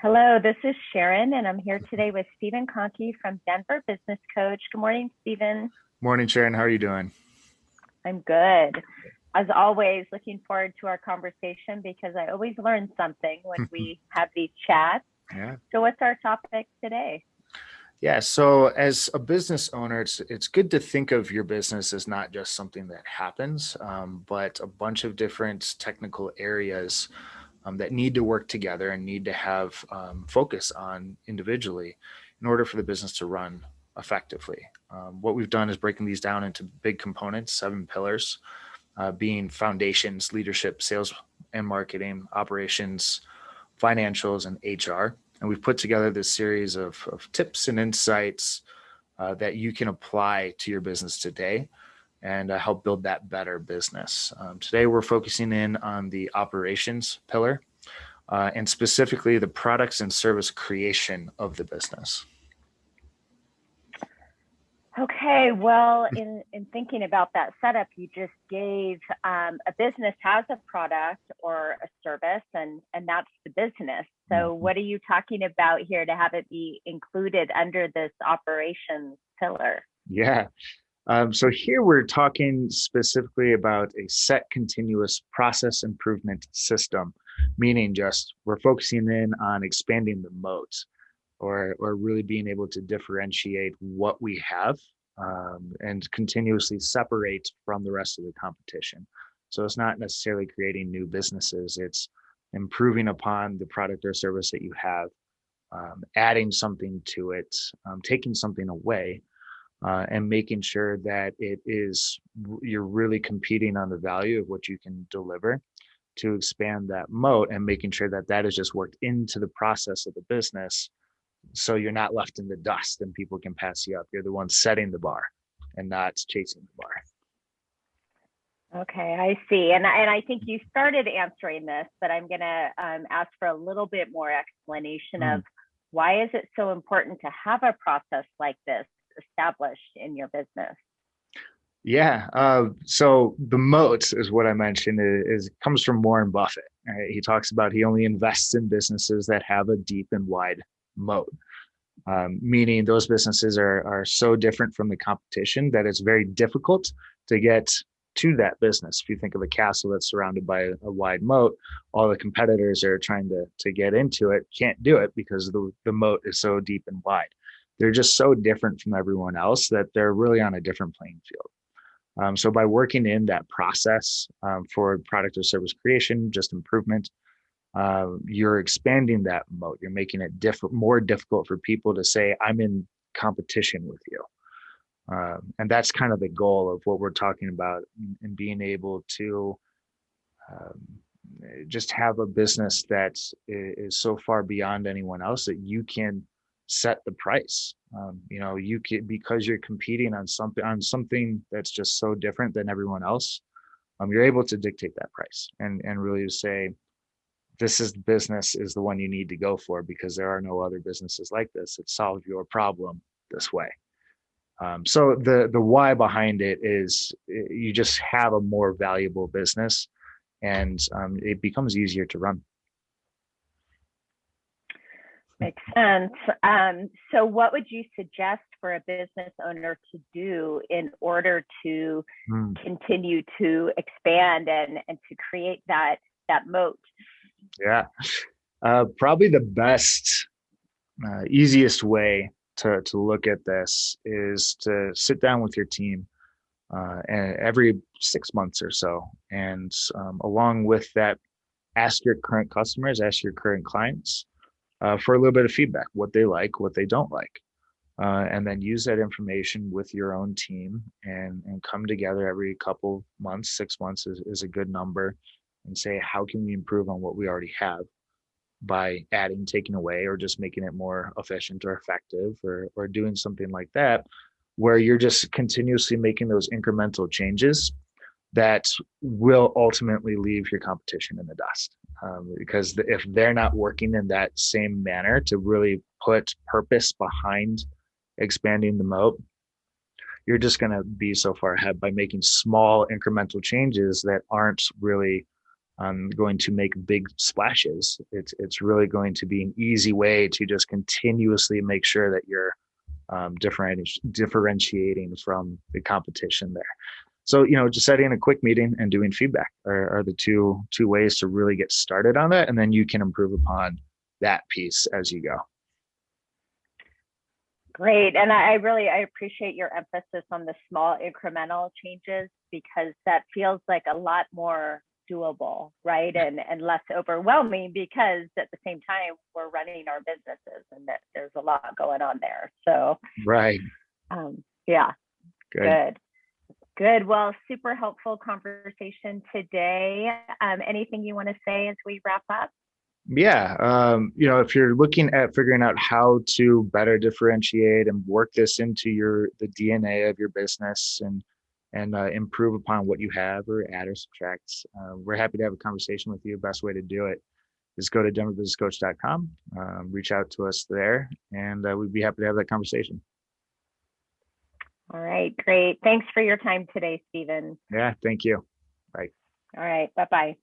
Hello, this is Sharon, and I'm here today with Stephen Conkey from Denver Business Coach. Good morning, Stephen. Morning, Sharon. How are you doing? I'm good. As always, looking forward to our conversation because I always learn something when we have these chats. Yeah. So, what's our topic today? Yeah. So as a business owner, it's good to think of your business as not just something that happens, but a bunch of different technical areas that need to work together and need to have focus on individually in order for the business to run effectively. What we've done is breaking these down into big components, 7 pillars, being foundations, leadership, sales and marketing, operations, financials, and HR. And we've put together this series of tips and insights that you can apply to your business today and help build that better business. Today, we're focusing in on the operations pillar and specifically the products and service creation of the business. Okay, well, in thinking about that setup, you just gave a business has a product or a service, and that's the business. So, what are you talking about here to have it be included under this operations pillar? Yeah. So here we're talking specifically about a set continuous process improvement system, meaning just we're focusing in on expanding the moats or really being able to differentiate what we have and continuously separate from the rest of the competition. So it's not necessarily creating new businesses, it's improving upon the product or service that you have, adding something to it, taking something away, and making sure that you're really competing on the value of what you can deliver to expand that moat and making sure that that is just worked into the process of the business so you're not left in the dust and people can pass you up. You're the one setting the bar and not chasing the bar. Okay, I see. And I think you started answering this, but I'm going to ask for a little bit more explanation of Mm. why is it so important to have a process like this established in your business? Yeah. So the moats is what I mentioned is comes from Warren Buffett. Right? He talks about he only invests in businesses that have a deep and wide moat, meaning those businesses are so different from the competition that it's very difficult to get to that business. If you think of a castle that's surrounded by a wide moat, all the competitors are trying to get into it, can't do it because the moat is so deep and wide. They're just so different from everyone else that they're really on a different playing field. So by working in that process for product or service creation, just improvement, you're expanding that moat. You're making it more difficult for people to say, I'm in competition with you. And that's kind of the goal of what we're talking about and being able to um, just have a business that is so far beyond anyone else that you can set the price. You can, because you're competing on something that's just so different than everyone else. You're able to dictate that price and really say this is business is the one you need to go for because there are no other businesses like this that solve your problem this way. So the why behind it is you just have a more valuable business and it becomes easier to run. Makes sense. So, what would you suggest for a business owner to do in order to Mm, continue to expand and to create that moat? yeah. Probably the best, easiest way to look at this is to sit down with your team every 6 months or so. And along with that, ask your current customers, ask your current clients for a little bit of feedback, what they like, what they don't like. And then use that information with your own team and come together every couple months. 6 months is a good number and say, how can we improve on what we already have by adding, taking away, or just making it more efficient or effective or doing something like that, where you're just continuously making those incremental changes that will ultimately leave your competition in the dust. Because if they're not working in that same manner to really put purpose behind expanding the moat, you're just going to be so far ahead by making small incremental changes that aren't really going to make big splashes. It's really going to be an easy way to just continuously make sure that you're differentiating from the competition there. So, just setting a quick meeting and doing feedback are the two ways to really get started on that. And then you can improve upon that piece as you go. Great. And I appreciate your emphasis on the small incremental changes, because that feels like a lot more doable, right? And less overwhelming, because at the same time, we're running our businesses and that there's a lot going on there. So, right. Yeah, good. Well, super helpful conversation today. Anything you want to say as we wrap up? Yeah. If you're looking at figuring out how to better differentiate and work this into the DNA of your business and improve upon what you have, or add or subtract, we're happy to have a conversation with you. Best way to do it is go to denverbusinesscoach.com, reach out to us there, and we'd be happy to have that conversation. All right, great. Thanks for your time today, Stephen. Yeah, thank you. Bye. All right, bye-bye.